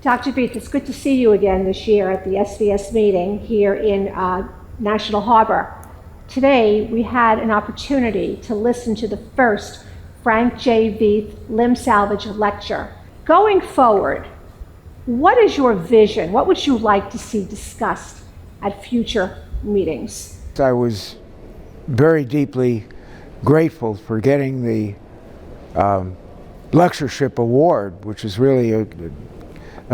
Dr. Veith, it's good to see you again this year at the SVS meeting here in National Harbor. Today, we had an opportunity to listen to the first Frank J. Veith limb salvage lecture. Going forward, what is your vision? What would you like to see discussed at future meetings? I was very deeply grateful for getting the lectureship award, which is really a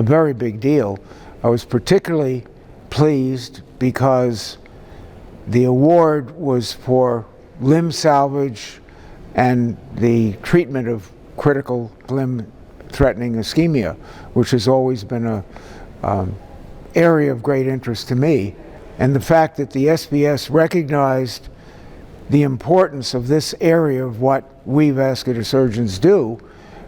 very big deal. I was particularly pleased because the award was for limb salvage and the treatment of critical limb-threatening ischemia, which has always been an area of great interest to me. And the fact that the SBS recognized the importance of this area of what we vascular surgeons do,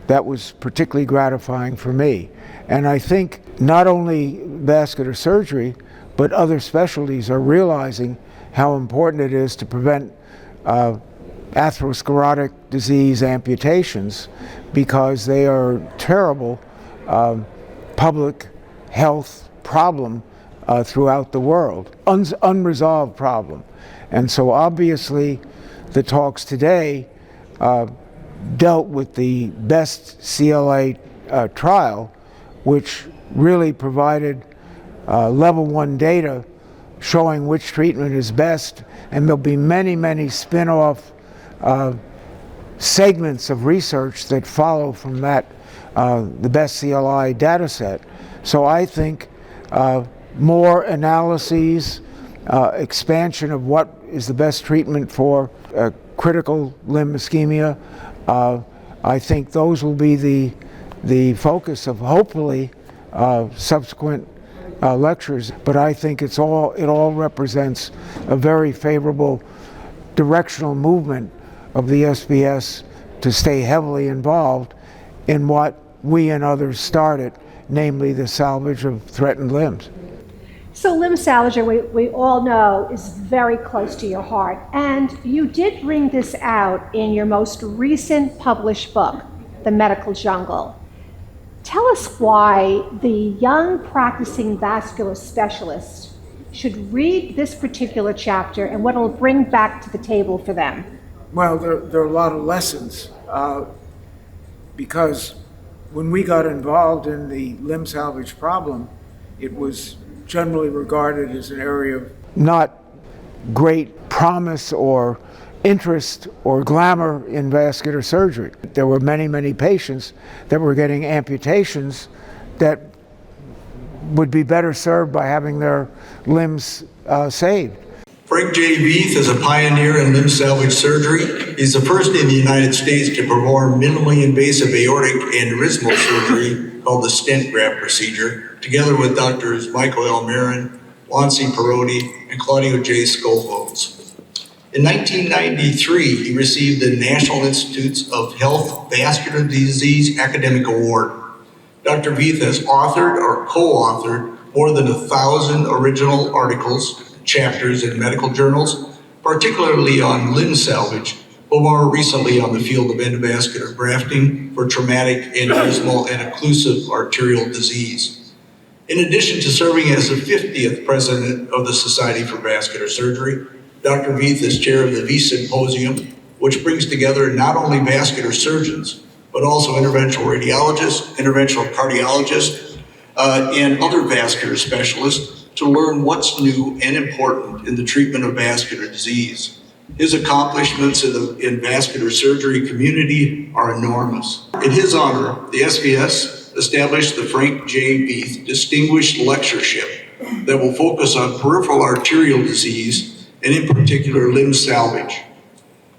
that was particularly gratifying for me. And I think not only vascular surgery, but other specialties are realizing how important it is to prevent atherosclerotic disease amputations, because they are a terrible public health problem throughout the world, unresolved problem. And so obviously the talks today dealt with the best CLA trial, which really provided level 1 data showing which treatment is best, and there'll be many spin-off segments of research that follow from that, the best CLI data set. So I think more analyses, expansion of what is the best treatment for critical limb ischemia, I think those will be the focus of hopefully subsequent lectures. But I think it all represents a very favorable directional movement of the SBS to stay heavily involved in what we and others started, namely the salvage of threatened limbs. So limb salvage, we all know, is very close to your heart. And you did bring this out in your most recent published book, The Medical Jungle. Tell us why the young practicing vascular specialist should read this particular chapter and what it'll bring back to the table for them. Well, there are a lot of lessons, because when we got involved in the limb salvage problem, it was generally regarded as an area of not great promise or interest or glamour in vascular surgery. There were many patients that were getting amputations that would be better served by having their limbs saved. Frank J. Veith is a pioneer in limb salvage surgery. He's the first in the United States to perform minimally invasive aortic aneurysmal surgery called the stent graft procedure, together with Drs. Michael L. Marin, Wansi Perotti, and Claudio J. Scofones. In 1993, he received the National Institutes of Health Vascular Disease Academic Award. Dr. Veith has authored or co-authored more than 1,000 original articles, chapters in medical journals, particularly on limb salvage, but more recently on the field of endovascular grafting for traumatic aneurysmal and occlusive arterial disease. In addition to serving as the 50th president of the Society for Vascular Surgery, Dr. Veith is chair of the Veith Symposium, which brings together not only vascular surgeons, but also interventional radiologists, interventional cardiologists, and other vascular specialists to learn what's new and important in the treatment of vascular disease. His accomplishments in vascular surgery community are enormous. In his honor, the SBS established the Frank J. Veith Distinguished Lectureship that will focus on peripheral arterial disease and in particular limb salvage.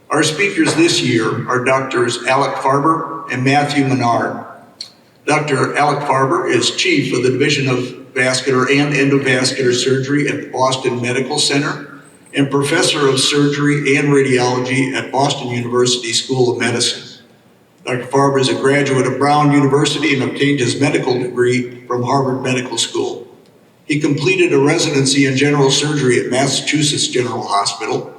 Our speakers this year are Drs. Alec Farber and Matthew Menard. Dr. Alec Farber is chief of the Division of Vascular and Endovascular Surgery at the Boston Medical Center and professor of surgery and radiology at Boston University School of Medicine. Dr. Farber is a graduate of Brown University and obtained his medical degree from Harvard Medical School. He completed a residency in general surgery at Massachusetts General Hospital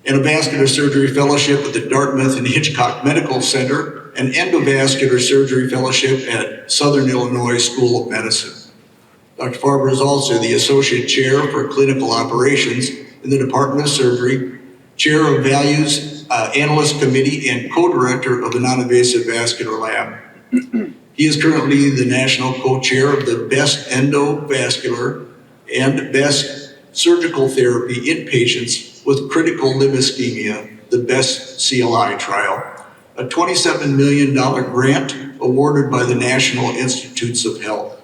and a vascular surgery fellowship at the Dartmouth and Hitchcock Medical Center and endovascular surgery fellowship at Southern Illinois School of Medicine. Dr. Farber is also the Associate Chair for Clinical Operations in the Department of Surgery, Chair of Values Analyst Committee, and Co-Director of the Non-Invasive Vascular Lab. He is currently the National Co-Chair of the Best Endovascular and Best Surgical Therapy in Patients with Critical Limb Ischemia, the BEST CLI trial, a $27 million grant awarded by the National Institutes of Health.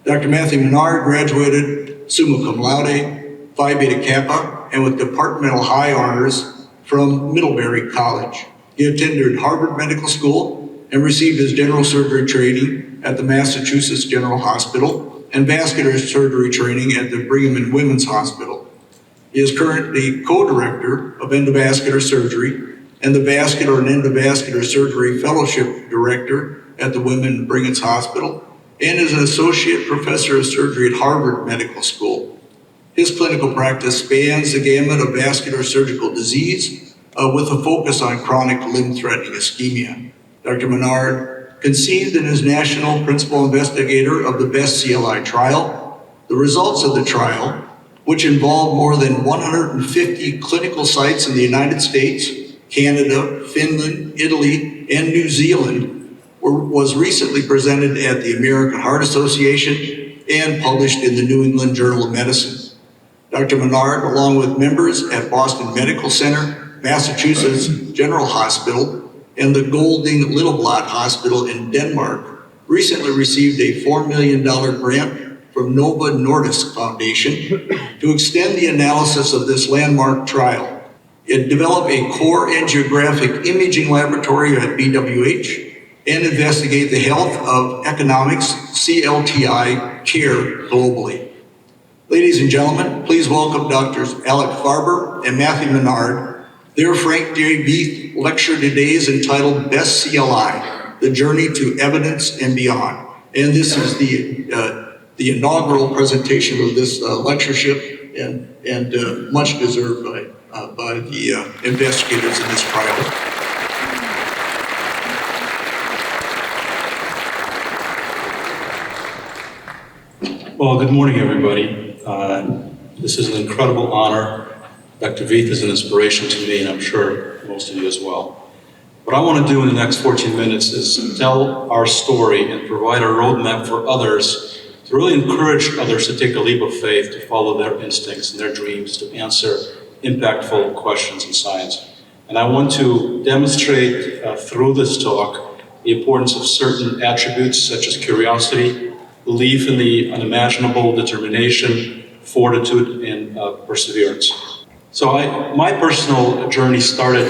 Dr. Matthew Menard graduated summa cum laude, Phi Beta Kappa, and with departmental high honors from Middlebury College. He attended Harvard Medical School and received his general surgery training at the Massachusetts General Hospital and vascular surgery training at the Brigham and Women's Hospital. He is currently co-director of endovascular surgery and the Vascular and Endovascular Surgery Fellowship Director at the Women and Brigham's Hospital, and is an associate professor of surgery at Harvard Medical School. His clinical practice spans the gamut of vascular surgical disease with a focus on chronic limb-threatening ischemia. Dr. Menard conceived and is national principal investigator of the BEST CLI trial. The results of the trial, which involved more than 150 clinical sites in the United States, Canada, Finland, Italy, and New Zealand, was recently presented at the American Heart Association and published in the New England Journal of Medicine. Dr. Menard, along with members at Boston Medical Center, Massachusetts General Hospital, and the Golding Littleblot Hospital in Denmark, recently received a $4 million grant from Nova Nordisk Foundation to extend the analysis of this landmark trial. It developed a core angiographic imaging laboratory at BWH and investigate the health of economics CLTI care globally. Ladies and gentlemen, please welcome Drs. Alec Farber and Matthew Menard. Their Frank J. Veith lecture today is entitled Best CLI, The Journey to Evidence and Beyond. And this is the inaugural presentation of this lectureship and much deserved by the investigators in this trial. Well, good morning, everybody. This is an incredible honor. Dr. Veith is an inspiration to me, and I'm sure most of you as well. What I want to do in the next 14 minutes is tell our story and provide a roadmap for others to really encourage others to take a leap of faith, to follow their instincts and their dreams, to answer impactful questions in science. And I want to demonstrate through this talk the importance of certain attributes such as curiosity, belief in the unimaginable, determination, fortitude, and perseverance. So my personal journey started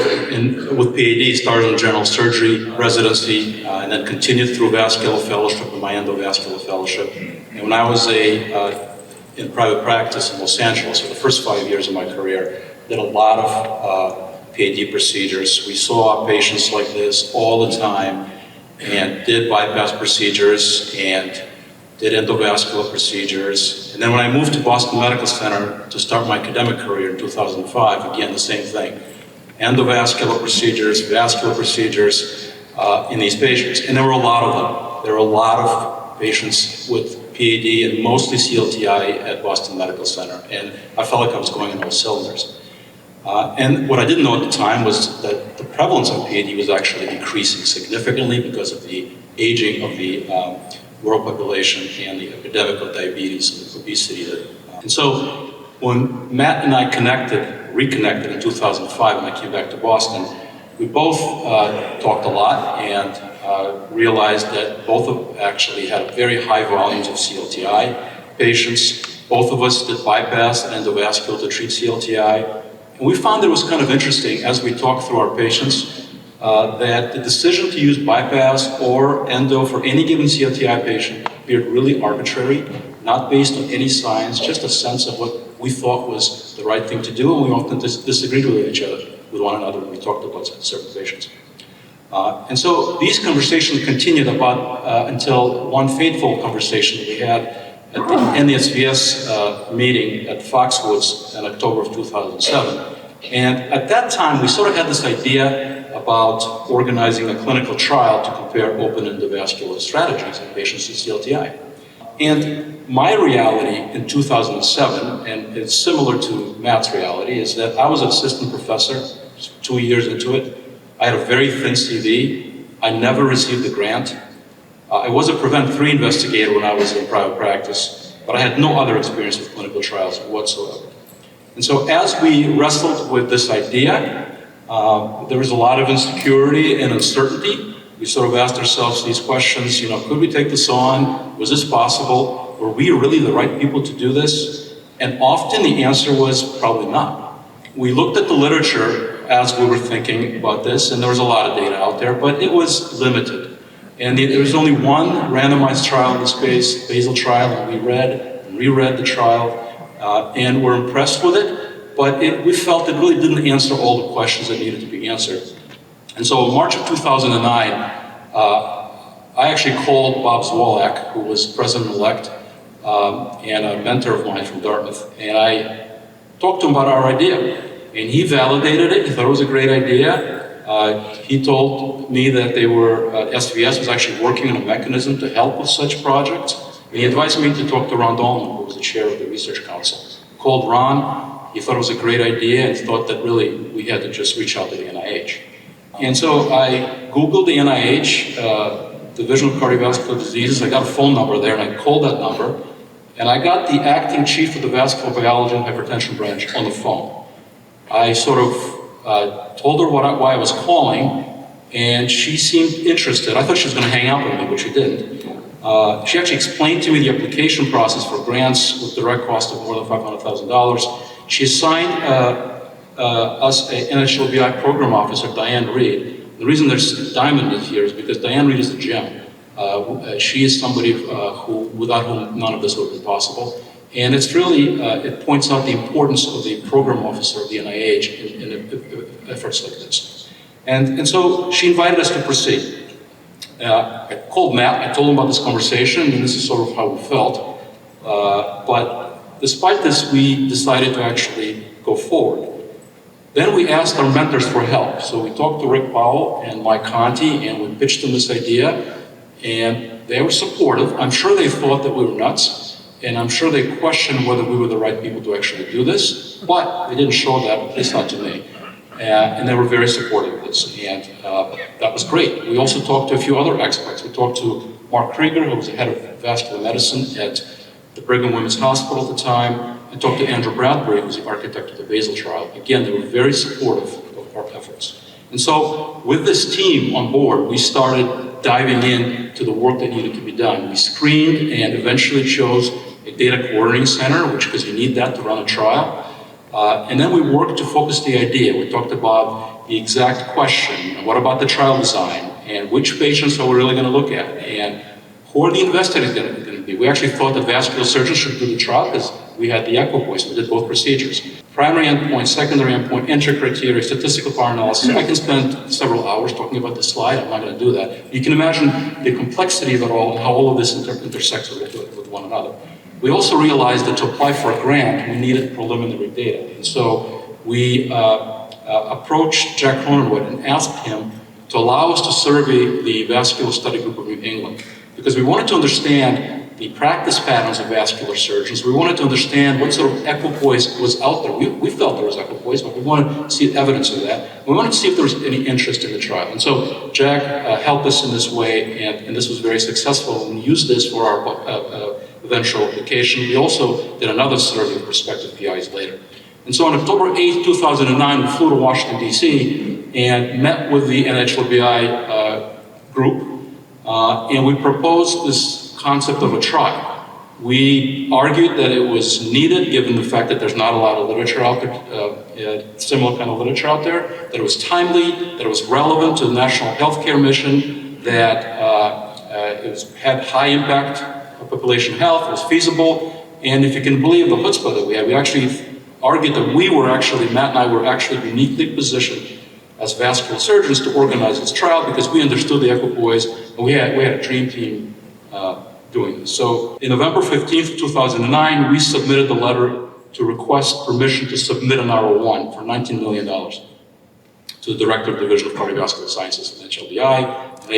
with PAD, started in general surgery residency, and then continued through vascular fellowship and my endovascular fellowship. And when I was in private practice in Los Angeles for the first 5 years of my career, did a lot of PAD procedures. We saw patients like this all the time and did bypass procedures and did endovascular procedures. And then when I moved to Boston Medical Center to start my academic career in 2005, again, the same thing. Endovascular procedures, vascular procedures in these patients. And there were a lot of them. There were a lot of patients with PAD and mostly CLTI at Boston Medical Center. And I felt like I was going in all cylinders. And what I didn't know at the time was that the prevalence of PAD was actually decreasing significantly because of the aging of the world population and the epidemic of diabetes and obesity. And so when Matt and I reconnected in 2005 when I came back to Boston, we both talked a lot and realized that both of actually had very high volumes of CLTI patients. Both of us did bypass and endovascular to treat CLTI. And we found that it was kind of interesting as we talked through our patients that the decision to use bypass or endo for any given CLTI patient appeared really arbitrary, not based on any science, just a sense of what we thought was the right thing to do, and we often disagreed with one another when we talked about certain patients. And so these conversations continued until one fateful conversation that we had at the NSVS meeting at Foxwoods in October of 2007. And at that time, we sort of had this idea about organizing a clinical trial to compare open endovascular strategies in patients with CLTI. And my reality in 2007, and it's similar to Matt's reality, is that I was an assistant professor 2 years into it. I had a very thin CV. I never received a grant. I was a Prevent 3 investigator when I was in private practice, but I had no other experience with clinical trials whatsoever. And so as we wrestled with this idea, there was a lot of insecurity and uncertainty. We sort of asked ourselves these questions, could we take this on? Was this possible? Were we really the right people to do this? And often the answer was probably not. We looked at the literature as we were thinking about this, and there was a lot of data out there, but it was limited. And there was only one randomized trial in the space, basal trial, and we read and reread the trial, and were impressed with it, but we felt it really didn't answer all the questions that needed to be answered. And so in March of 2009, I actually called Bob Zwolak, who was president-elect and a mentor of mine from Dartmouth, and I talked to him about our idea. And he validated it. He thought it was a great idea. He told me that SVS was actually working on a mechanism to help with such projects. And he advised me to talk to Ron Dahlman, who was the chair of the Research Council. Called Ron. He thought it was a great idea and thought that really we had to just reach out to the NIH. And so I Googled the NIH, Division of Cardiovascular Diseases. I got a phone number there, and I called that number. And I got the acting chief of the vascular biology and hypertension branch on the phone. I sort of told her why I was calling, and she seemed interested. I thought she was going to hang out with me, but she didn't. She actually explained to me the application process for grants with direct cost of more than $500,000. She assigned us an NHLBI program officer, Diane Reed. The reason there's Diamond here is because Diane Reed is a gem. She is somebody without whom none of this would be possible. And it's really, it points out the importance of the program officer of the NIH in efforts like this. And so she invited us to proceed. I called Matt, I told him about this conversation, and this is sort of how we felt. But despite this, we decided to actually go forward. Then we asked our mentors for help. So we talked to Rick Powell and Mike Conti, and we pitched them this idea, and they were supportive. I'm sure they thought that we were nuts. And I'm sure they questioned whether we were the right people to actually do this, but they didn't show that, at least not to me. And they were very supportive of this, and that was great. We also talked to a few other experts. We talked to Mark Krieger, who was the head of vascular medicine at the Brigham Women's Hospital at the time. I talked to Andrew Bradbury, who was the architect of the basal trial. Again, they were very supportive of our efforts. And so with this team on board, we started diving into the work that needed to be done. We screened and eventually chose a data coordinating center, because you need that to run a trial. And then we worked to focus the idea. We talked about the exact question, what about the trial design, and which patients are we really going to look at, and who are the investigators going to be. We actually thought that vascular surgeons should do the trial because we had the equipoise. We did both procedures. Primary endpoint, secondary endpoint, entry criteria, statistical power analysis. I can spend several hours talking about this slide. I'm not going to do that. You can imagine the complexity of it all and how all of this intersects with one another. We also realized that to apply for a grant, we needed preliminary data. And so we approached Jack Cronenwood and asked him to allow us to survey the vascular study group of New England, because we wanted to understand the practice patterns of vascular surgeons. We wanted to understand what sort of equipoise was out there. We felt there was equipoise, but we wanted to see evidence of that. We wanted to see if there was any interest in the trial. And so Jack helped us in this way, and this was very successful. And we used this for our eventual application. We also did another survey of prospective PIs later. And so on October 8th, 2009, we flew to Washington, D.C. and met with the NHLBI group, and we proposed this concept of a trial. We argued that it was needed, given the fact that there's not a lot of literature out there, similar kind of literature out there, that it was timely, that it was relevant to the national healthcare mission, that had high impact on population health, it was feasible, and if you can believe the chutzpah that we had, we actually argued that Matt and I were actually uniquely positioned as vascular surgeons to organize this trial because we understood the equipoise, and we had a dream team doing this. So in November 15th, 2009, we submitted the letter to request permission to submit an R01 for $19 million. to the Director of Division of Cardiovascular Sciences and HLBI. In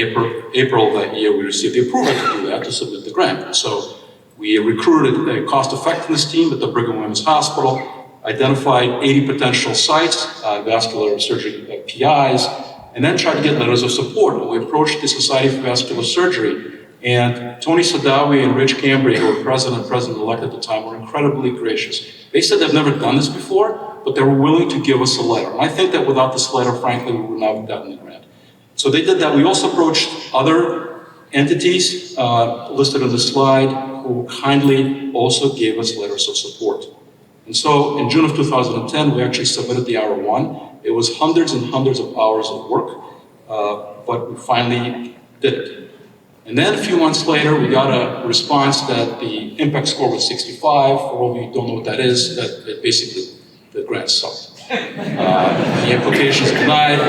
April of that year, we received the approval to do that, to submit the grant. And so we recruited a cost-effectiveness team at the Brigham and Women's Hospital, identified 80 potential sites, vascular surgery PIs, and then tried to get letters of support. And we approached the Society for Vascular Surgery, and Tony Sadawi and Rich Cambria, who were president-elect at the time, were incredibly gracious. They said they've never done this before, but they were willing to give us a letter. And I think that without this letter, frankly, we would not have gotten the grant. So they did that. We also approached other entities listed on the slide who kindly also gave us letters of support. And so in June of 2010, we actually submitted the R1. It was hundreds and hundreds of hours of work, but we finally did it. And then a few months later, we got a response that the impact score was 65. For all of you who don't know what that is, that it basically, the grant sucked. The application is denied.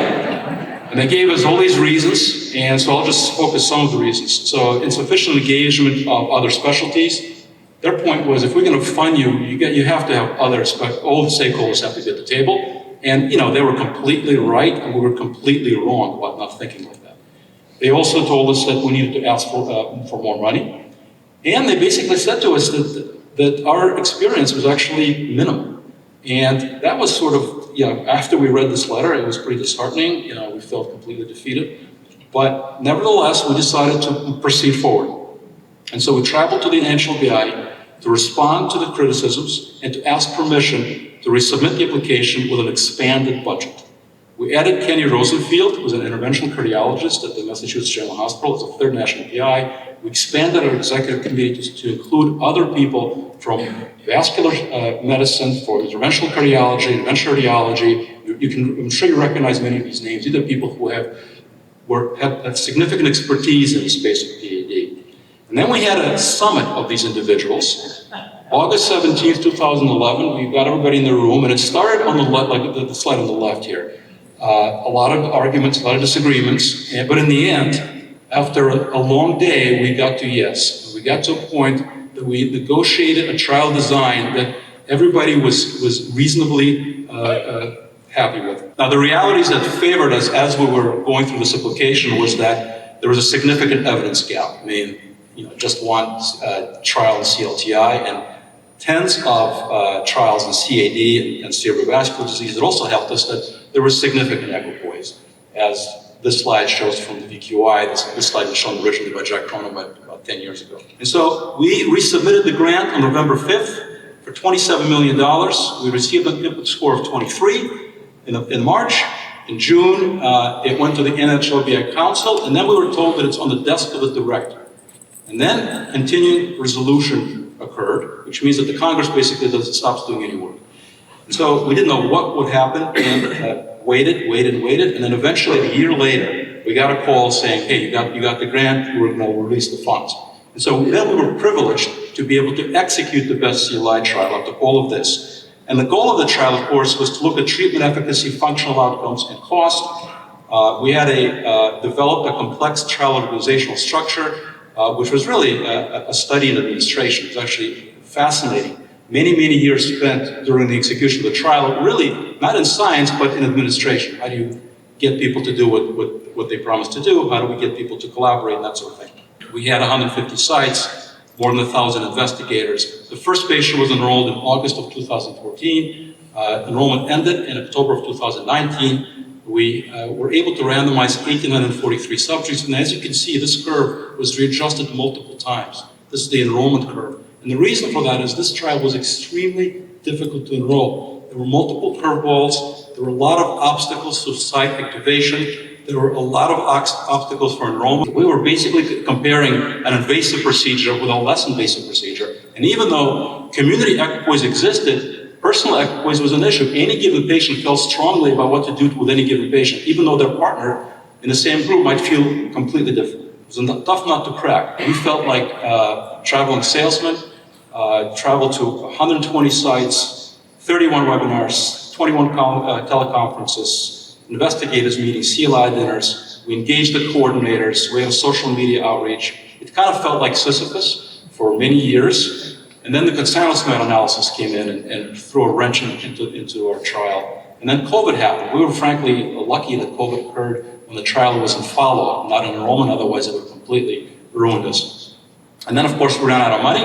And they gave us all these reasons, and so I'll just focus some of the reasons. So insufficient engagement of other specialties. Their point was, if we're going to fund you, you have to have all the stakeholders have to be at the table. And they were completely right, and we were completely wrong about not thinking like that. They also told us that we needed to ask for more money. And they basically said to us that our experience was actually minimal. And that was sort of, after we read this letter, it was pretty disheartening. We felt completely defeated. But nevertheless, we decided to proceed forward. And so we traveled to the NHLBI to respond to the criticisms and to ask permission to resubmit the application with an expanded budget. We added Kenny Rosenfield, who's an interventional cardiologist at the Massachusetts General Hospital, as a third national PI. We expanded our executive committee to include other people from vascular medicine, for interventional cardiology, interventional radiology. I'm sure you recognize many of these names. These are people who had significant expertise in the space of PAD. And then we had a summit of these individuals. August 17th, 2011, we got everybody in the room, and it started on the left, like the slide on the left here. A lot of arguments, a lot of disagreements, but in the end, after a long day, we got to yes. We got to a point that we negotiated a trial design that everybody was reasonably happy with. Now, the realities that favored us as we were going through this application was that there was a significant evidence gap. I mean, just one trial in CLTI and tens of trials in CAD and cerebrovascular disease. It also helped us that there was significant equipoise, as this slide shows from the VQI. This slide was shown originally by Jack Cronin about 10 years ago. And so we resubmitted the grant on November 5th for $27 million. We received an input score of 23 in March. In June, it went to the NHLBI Council, and then we were told that it's on the desk of the director. And then continuing resolution occurred, which means that the Congress basically stops doing any work. And so we didn't know what would happen, and waited, and then eventually a year later, we got a call saying, hey, you got the grant, we're going to release the funds. And so then we were privileged to be able to execute the BEST CLI trial after all of this. And the goal of the trial, of course, was to look at treatment efficacy, functional outcomes, and cost. We had developed a complex trial organizational structure, which was really a study in administration. It was actually fascinating. Many years spent during the execution of the trial, really not in science, but in administration. How do you get people to do what they promised to do? How do we get people to collaborate and that sort of thing? We had 150 sites, more than 1,000 investigators. The first patient was enrolled in August of 2014. Enrollment ended in October of 2019. We were able to randomize 1,843 subjects, and as you can see, this curve was readjusted multiple times. This is the enrollment curve. And the reason for that is this trial was extremely difficult to enroll. There were multiple curveballs. There were a lot of obstacles to site activation. There were a lot of obstacles for enrollment. We were basically comparing an invasive procedure with a less invasive procedure. And even though community equipoise existed, personal equipoise was an issue. Any given patient felt strongly about what to do with any given patient, even though their partner in the same group might feel completely different. It was a tough nut to crack. We felt like traveling salesmen, traveled to 120 sites, 31 webinars, 21 teleconferences, investigators meetings, CLI dinners. We engaged the coordinators. We had a social media outreach. It kind of felt like Sisyphus for many years. And then the consensus meta-analysis came in and threw a wrench into our trial. And then COVID happened. We were frankly lucky that COVID occurred when the trial was in follow-up, not in enrollment, otherwise it would have completely ruined us. And then, of course, we ran out of money.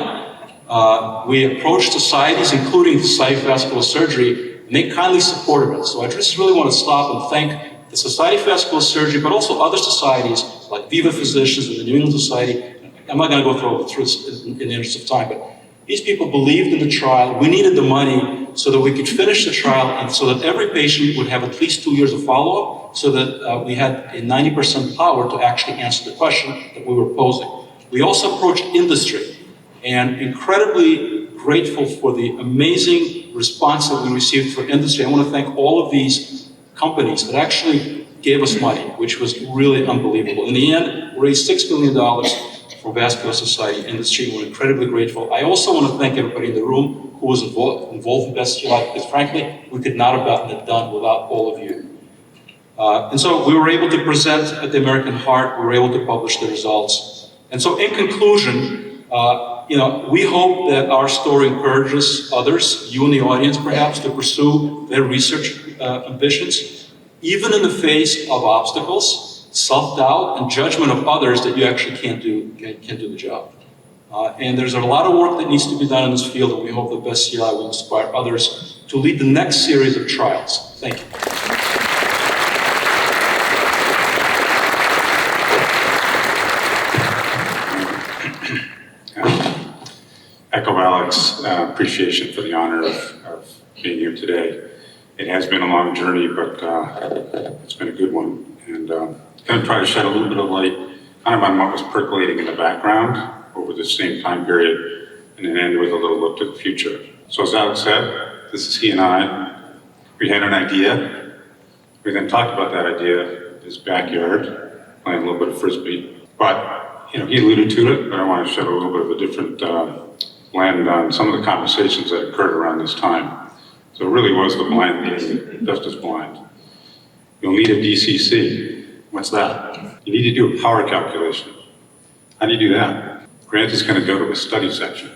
We approached societies, including the Society of Vascular Surgery, and they kindly supported us. So I just really want to stop and thank the Society of Vascular Surgery, but also other societies like Viva Physicians and the New England Society. I'm not going to go through this in the interest of time, but these people believed in the trial. We needed the money so that we could finish the trial and so that every patient would have at least 2 years of follow-up, so that we had a 90% power to actually answer the question that we were posing. We also approached industry, and incredibly grateful for the amazing response that we received from industry. I want to thank all of these companies that actually gave us money, which was really unbelievable. In the end, we raised $6 million for Vascular Society industry. We're incredibly grateful. I also want to thank everybody in the room who was involved in Vascular, because frankly, we could not have gotten it done without all of you. And so we were able to present at the American Heart. We were able to publish the results. And so in conclusion, we hope that our story encourages others, you in the audience perhaps, to pursue their research ambitions, even in the face of obstacles, self-doubt, and judgment of others that you actually can't do the job. And there's a lot of work that needs to be done in this field, and we hope that Best CLI will inspire others to lead the next series of trials. Thank you. Echo Alex's appreciation for the honor of being here today. It has been a long journey, but it's been a good one. And I'm going to try to shed a little bit of light kind of on what was percolating in the background over the same time period, and then end with a little look to the future. So as Alex said, this is he and I. We had an idea. We then talked about that idea in his backyard, playing a little bit of Frisbee. But, he alluded to it, but I want to shed a little bit of a different land on some of the conversations that occurred around this time. So it really was the blind leading the justice blind. You'll need a DCC. What's that? You need to do a power calculation. How do you do that? Grant is going to go to a study section.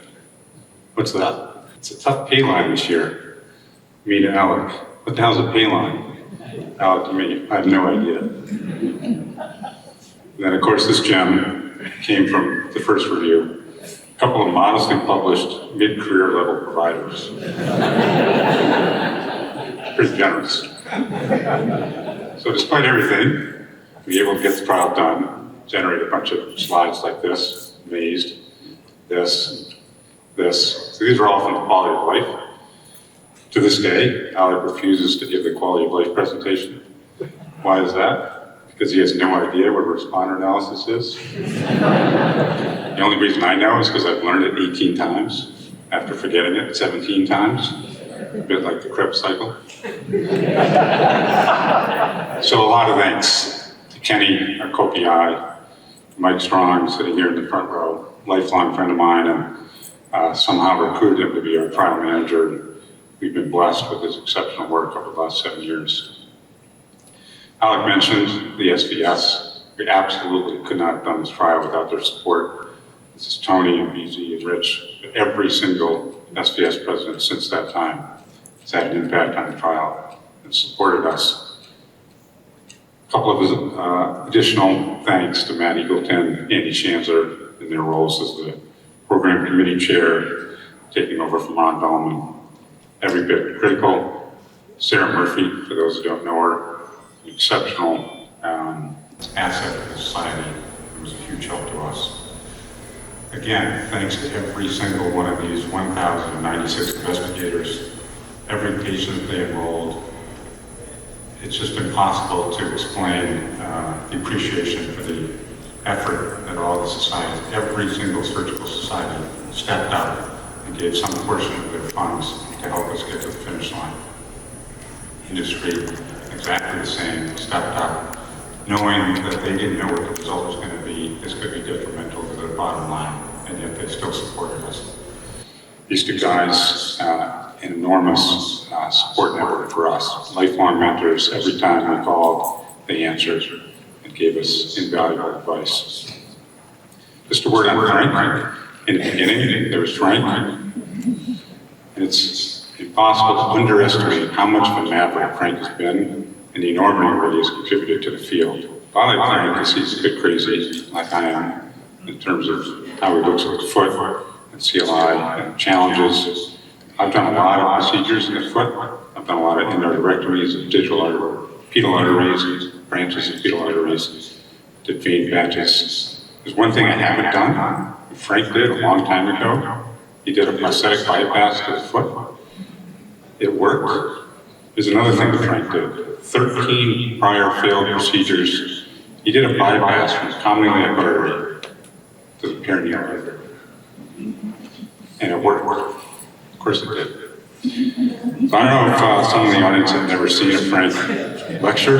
What's that? It's a tough pay line this year. Me to Alec. What the hell's a pay line? Alec to me. I have no idea. And then, of course, this gem came from the first review. A couple of modestly published mid-career level providers. Pretty generous. So despite everything, we were able to get the trial done, generate a bunch of slides like this, amazed, this. So these are all from the quality of life. To this day, Alec refuses to give the quality of life presentation. Why is that? Because he has no idea what responder analysis is. The only reason I know is because I've learned it 18 times after forgetting it 17 times, a bit like the Krebs cycle. So a lot of thanks to Kenny, our co-PI, Mike Strong, sitting here in the front row, lifelong friend of mine, and somehow recruited him to be our trial manager. We've been blessed with his exceptional work over the last 7 years. Alec mentioned the SVS. We absolutely could not have done this trial without their support. This is Tony and BZ and Rich. Every single SVS president since that time has had an impact on the trial and supported us. A couple of additional thanks to Matt Eagleton, Andy Shanzler in their roles as the program committee chair, taking over from Ron Bellman. Every bit critical. Sarah Murphy, for those who don't know her, an exceptional asset to the society. It was a huge help to us. Again, thanks to every single one of these 1,096 investigators, every patient they enrolled. It's just impossible to explain the appreciation for the effort that all the societies, every single surgical society stepped up and gave some portion of their funds to help us get to the finish line. Industry, exactly the same, stepped up, knowing that they didn't know what the result was going to be. This could be detrimental to their bottom line, and yet they still supported us. These two guys, an enormous support network for us, lifelong mentors. Every time we called, they answered and gave us invaluable advice. Just a word on Frank. In the beginning, there was Frank, and it's possible to underestimate how much of a maverick Frank has been and the enormity that he has contributed to the field. I like Frank because he's a bit crazy, like I am, in terms of how he looks at the foot and CLI and challenges. I've done a lot of procedures in the foot. I've done a lot of endarterectomies of pedal arteries, branches of pedal arteries, did vein patches. There's one thing I haven't done, Frank did a long time ago. He did a prosthetic bypass to the foot. It worked. There's another thing that Frank did. 13 prior failed procedures. He did a bypass from the common iliac artery to the perineal artery. And it worked. Of course it did. So I don't know if some of the audience have never seen a Frank lecture.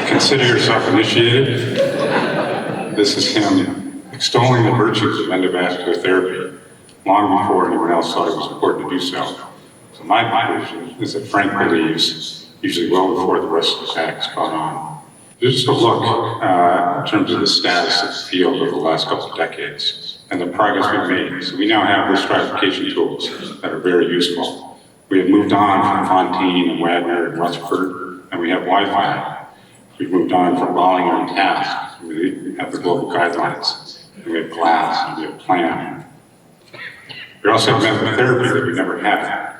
Consider yourself initiated. This is him extolling the virtues of endovascular therapy long before anyone else thought it was important to do so. So my conclusion is that Frank believes, usually well before the rest of the pack has caught on. Just a look in terms of the status of the field over the last couple of decades and the progress we've made. So we now have risk stratification tools that are very useful. We have moved on from Fontaine and Wagner and Rutherford, and we have Wi-Fi. We've moved on from Bollinger and Task. We have the global guidelines. And we have GLASS, and we have PLAN. We also have method therapy that we never had.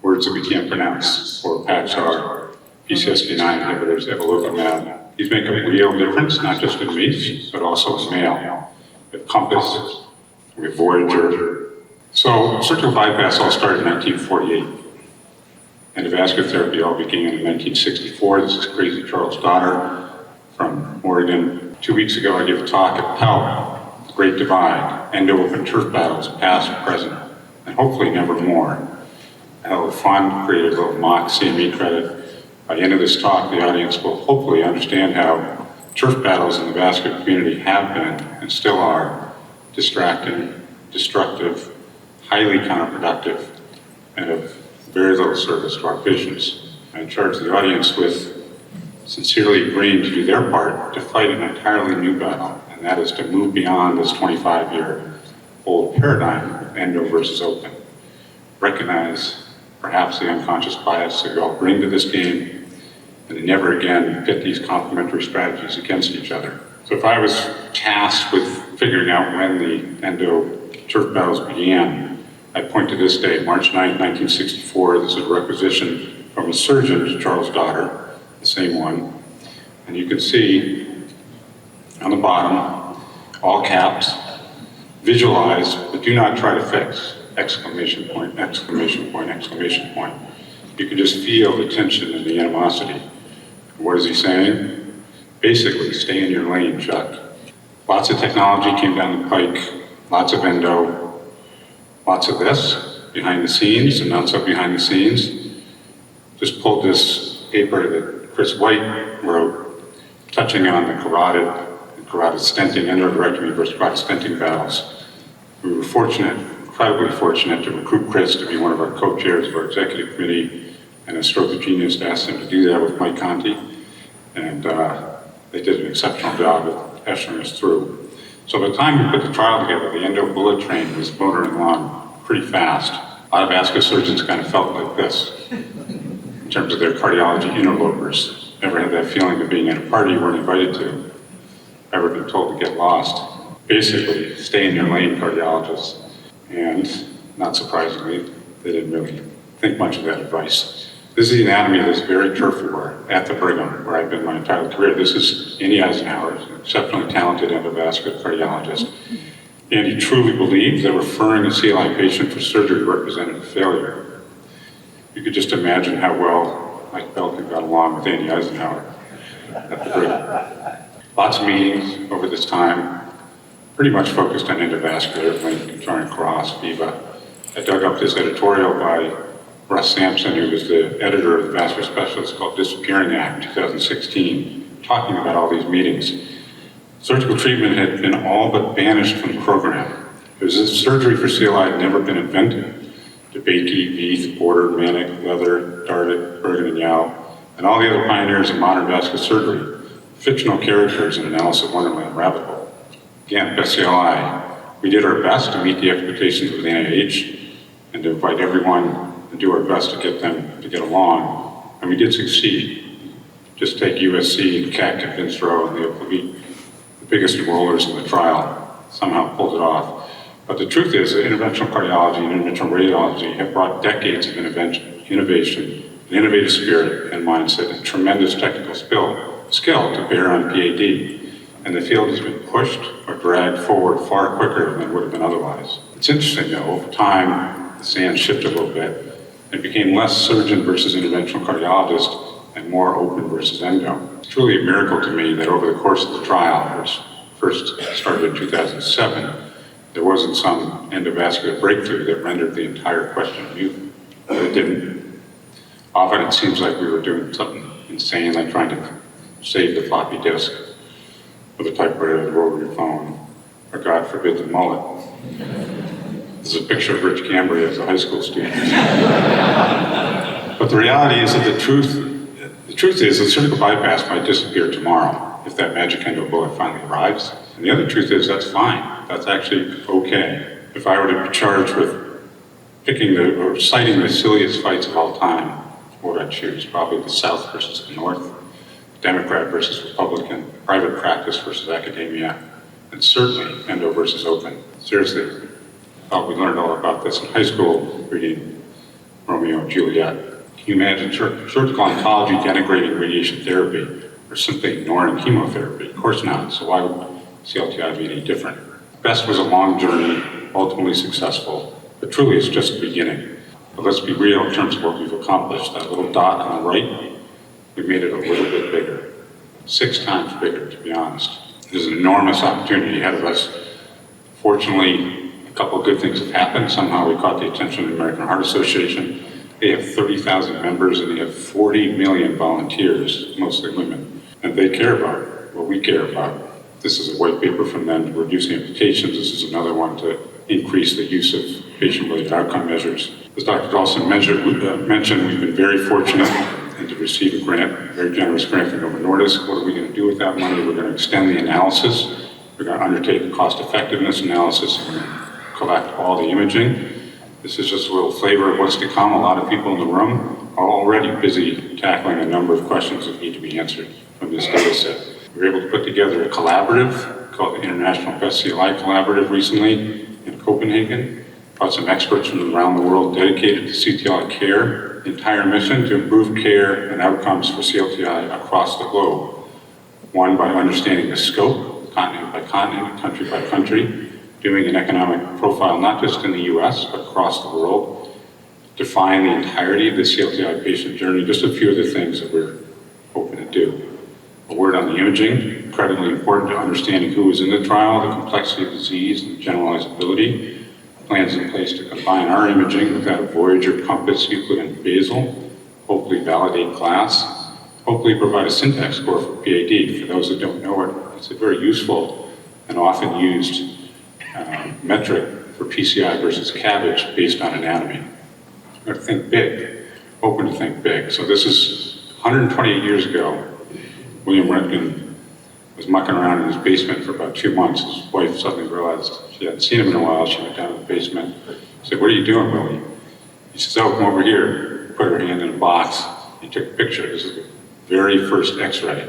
Words that we can't pronounce, or PAXR, PCSK9 inhibitors, evolocumab. These make a real difference, not just in Veith, but also in male. We have Compass, we have Voyager. So surgical bypass all started in 1948. Endovascular therapy all began in 1964. This is crazy Charles' daughter from Oregon. 2 weeks ago, I gave a talk at PEL, Great Divide, endo-open turf battles, past, present, and hopefully never more. I held a fun, created a little mock CME credit. By the end of this talk, the audience will hopefully understand how turf battles in the vascular community have been, and still are, distracting, destructive, highly counterproductive, and of very little service to our patients. I charge the audience with sincerely agreeing to do their part to fight an entirely new battle, and that is to move beyond this 25-year-old paradigm of endo versus open. Recognize perhaps the unconscious bias that we all bring to this game, and to never again pit these complementary strategies against each other. So if I was tasked with figuring out when the endo turf battles began, I'd point to this day, March 9, 1964. This is a requisition from a surgeon to Charles' daughter, the same one. And you can see on the bottom, all caps, visualize, but do not try to fix, exclamation point, exclamation point, exclamation point. You can just feel the tension and the animosity. What is he saying? Basically, stay in your lane, Chuck. Lots of technology came down the pike, lots of endo, lots of this behind the scenes and not so behind the scenes. Just pulled this paper that Chris White wrote, touching on the carotid stenting, endarterectomy versus carotid stenting battles. We were fortunate, incredibly fortunate, to recruit Chris to be one of our co-chairs of our executive committee, and a stroke of genius to ask him to do that with Mike Conti. And they did an exceptional job of ushering us through. So by the time we put the trial together, the endo bullet train was motoring along pretty fast. A lot of vascular surgeons kind of felt like this in terms of their cardiology interlopers. Ever had that feeling of being at a party you weren't invited to? Ever been told to get lost? Basically, stay in your lane, cardiologists. And not surprisingly, they didn't really think much of that advice. This is the anatomy of this very turf war at the Brigham, where I've been my entire career. This is Andy Eisenhower, an exceptionally talented endovascular cardiologist. And he truly believed that referring a CLI patient for surgery represented a failure. You could just imagine how well Mike Belkin got along with Andy Eisenhower at the Brigham. Lots of meetings over this time, pretty much focused on endovascular, Link, Joint Cross, Viva. I dug up this editorial by Russ Sampson, who was the editor of the Vascular Specialist, called Disappearing Act 2016, talking about all these meetings. Surgical treatment had been all but banished from the program. It was as if surgery for CLI had never been invented. DeBakey, Veith, Porter, Manick, Leather, Darden, Bergen and Yao, and all the other pioneers of modern vascular surgery, fictional characters in an Alice in Wonderland rabbit hole. Again, best CLI. We did our best to meet the expectations of the NIH, and to invite everyone and do our best to get them to get along. And we did succeed. Just take USC and CAC and Vince Rowe, and the biggest enrollers in the trial somehow pulled it off. But the truth is that interventional cardiology and interventional radiology have brought decades of innovation, an innovative spirit and mindset, and tremendous technical skill to bear on PAD. And the field has been pushed or dragged forward far quicker than would have been otherwise. It's interesting though, over time, the sand shifted a little bit and became less surgeon versus interventional cardiologist and more open versus endo. It's truly a miracle to me that over the course of the trial, which first started in 2007, there wasn't some endovascular breakthrough that rendered the entire question moot. But it didn't. Often it seems like we were doing something insane, like trying to save the floppy disk with a typewriter that over your phone, or God forbid, the mullet. This is a picture of Rich Cambria as a high school student. But the reality is that the truth is that surgical bypass might disappear tomorrow if that magic endo bullet finally arrives. And the other truth is that's fine. That's actually okay. If I were to be charged with citing the silliest fights of all time, what would I choose? Probably the South versus the North, Democrat versus Republican, private practice versus academia, and certainly endo versus open. Seriously, I thought we learned all about this in high school reading Romeo and Juliet. Can you imagine surgical oncology denigrating radiation therapy or simply ignoring chemotherapy? Of course not, so why would CLTI be any different? BEST was a long journey, ultimately successful, but truly it's just the beginning. But let's be real in terms of what we've accomplished. That little dot on the right, we made it a little bit bigger, 6 times bigger, to be honest. There's an enormous opportunity ahead of us. Fortunately, a couple of good things have happened. Somehow we caught the attention of the American Heart Association. They have 30,000 members and they have 40 million volunteers, mostly women. And they care about what we care about. This is a white paper from them to reduce amputations. This is another one to increase the use of patient-related outcome measures. As Dr. Dawson mentioned, we've been very fortunate and to receive a grant, a very generous grant from Novo Nordisk. What are we going to do with that money? We're going to extend the analysis. We're going to undertake a cost-effectiveness analysis. And we're going to collect all the imaging. This is just a little flavor of what's to come. A lot of people in the room are already busy tackling a number of questions that need to be answered from this data set. We were able to put together a collaborative called the International Best CLI Collaborative recently in Copenhagen. Brought some experts from around the world dedicated to CLTI care, the entire mission to improve care and outcomes for CLTI across the globe. One, by understanding the scope, continent by continent, country by country, doing an economic profile not just in the US, but across the world, define the entirety of the CLTI patient journey, just a few of the things that we're hoping to do. A word on the imaging, incredibly important to understanding who was in the trial, the complexity of disease, and generalizability. Plans in place to combine our imaging with that of Voyager, Compass, Euclid, and Basel, hopefully validate class, hopefully provide a syntax score for PAD. For those that don't know it, it's a very useful and often used metric for PCI versus CABG based on anatomy. We're going to think big, open to think big. So this is 128 years ago. William Röntgen was mucking around in his basement for about 2 months. His wife suddenly realized she hadn't seen him in a while. She went down to the basement. She said, "What are you doing, Willie?" He says, "Oh, come over here." Put her hand in a box. He took a picture. This is the very first X-ray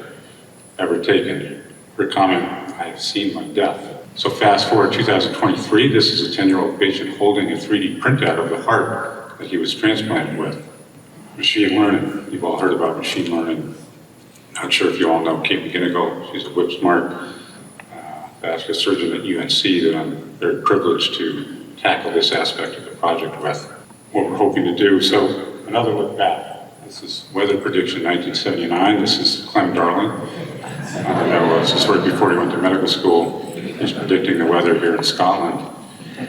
ever taken. Her comment, "I have seen my death." So fast forward 2023, this is a 10-year-old patient holding a 3D printout of the heart that he was transplanted with. Machine learning, you've all heard about machine learning. Not sure if you all know Kate McGinnigal. She's a whip-smart vascular surgeon at UNC that I'm very privileged to tackle this aspect of the project with. What we're hoping to do, so another look back. This is weather prediction 1979. This is Clem Darling. This is right before he went to medical school. He's predicting the weather here in Scotland.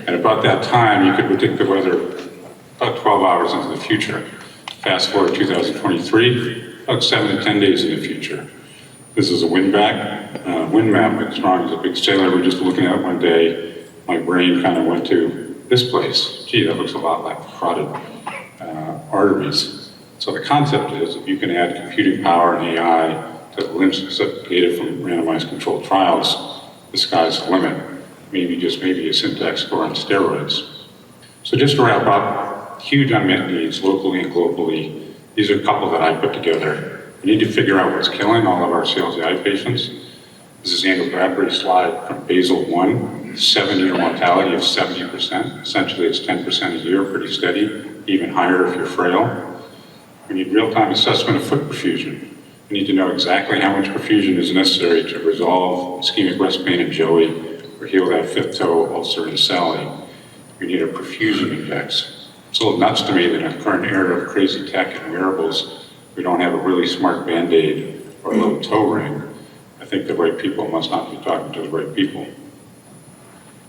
And about that time, you could predict the weather about 12 hours into the future. Fast forward 2023, about 7 to 10 days in the future. This is a wind map. Mike Strong is a big sailor. We're just looking at it one day. My brain kind of went to this place. Gee, that looks a lot like carotid arteries. So the concept is if you can add computing power and AI to the limb-specific data from randomized controlled trials, the sky's the limit. Maybe just maybe a syntax score on steroids. So just to wrap up, huge unmet needs locally and globally. These are a couple that I put together. We need to figure out what's killing all of our CLTI patients. This is Andrew Bradbury's slide from Basel 1, 7-year mortality of 70%. Essentially, it's 10% a year, pretty steady, even higher if you're frail. We need real-time assessment of foot perfusion. We need to know exactly how much perfusion is necessary to resolve ischemic breast pain in Joey or heal that fifth toe ulcer in Sally. We need a perfusion index. It's a little nuts to me that in the current era of crazy tech and wearables, we don't have a really smart Band-Aid or a little toe ring. I think the right people must not be talking to the right people.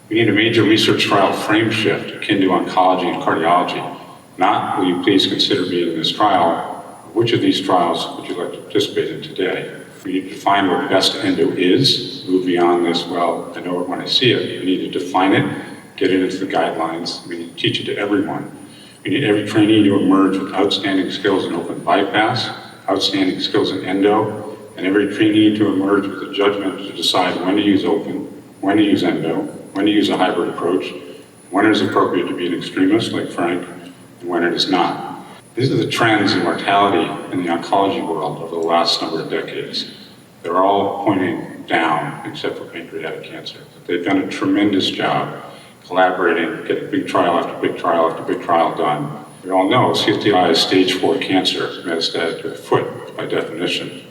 We need a major research trial frame shift akin to oncology and cardiology. Not, will you please consider being in this trial? Which of these trials would you like to participate in today? We need to define what best endo is, move beyond this, well, I know it when I see it. We need to define it, get it into the guidelines. We need to teach it to everyone. We need every trainee to emerge with outstanding skills in open bypass, outstanding skills in endo, and every trainee to emerge with a judgment to decide when to use open, when to use endo, when to use a hybrid approach, when it is appropriate to be an extremist like Frank, and when it is not. These are the trends in mortality in the oncology world over the last number of decades. They're all pointing down, except for pancreatic cancer. They've done a tremendous job collaborating, getting big trial after big trial after big trial done. We all know CLTI is stage 4 cancer, metastatic to the foot by definition.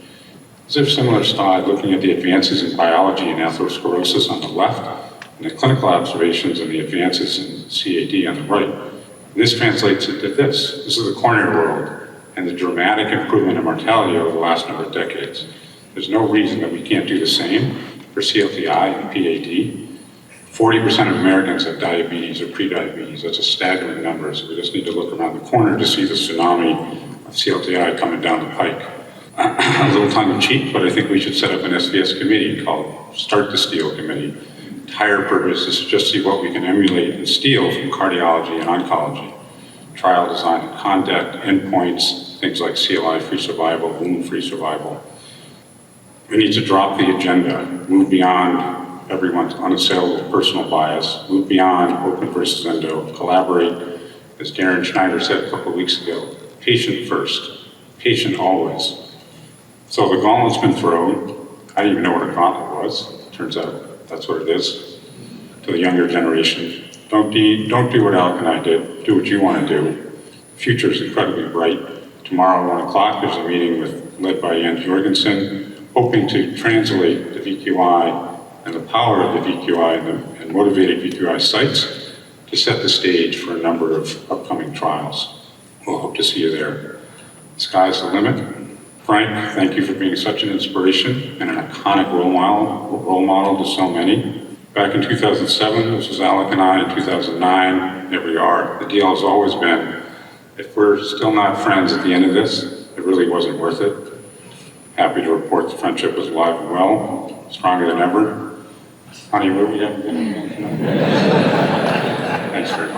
Is there a similar slide looking at the advances in biology and atherosclerosis on the left, and the clinical observations and the advances in CAD on the right? And this translates into this. This is the coronary world and the dramatic improvement in mortality over the last number of decades. There's no reason that we can't do the same for CLTI and PAD. 40% of Americans have diabetes or prediabetes. That's a staggering number, so we just need to look around the corner to see the tsunami of CLTI coming down the pike. A little tongue-in-cheek, but I think we should set up an SVS committee called Start the Steal Committee. Entire purpose is to just see what we can emulate and steal from cardiology and oncology. Trial design and conduct, endpoints, things like CLI-free survival, wound-free survival. We need to drop the agenda, move beyond everyone's unassailable personal bias, move beyond open versus endo, collaborate, as Darren Schneider said a couple of weeks ago, patient first, patient always. So the gauntlet's been thrown. I didn't even know what a gauntlet was. Turns out that's what it is. To the younger generation, don't do what Alec and I did. Do what you want to do. The future is incredibly bright. Tomorrow at 1 o'clock, there's a meeting led by Jens Jorgensen, hoping to translate the VQI and the power of the VQI and motivated VQI sites to set the stage for a number of upcoming trials. We'll hope to see you there. The sky's the limit. Frank, thank you for being such an inspiration and an iconic role model to so many. Back in 2007, this was Alec and I. In 2009, here we are. The deal has always been, if we're still not friends at the end of this, it really wasn't worth it. Happy to report the friendship is alive and well, stronger than ever. Honey, where we haven't been? Thanks very much.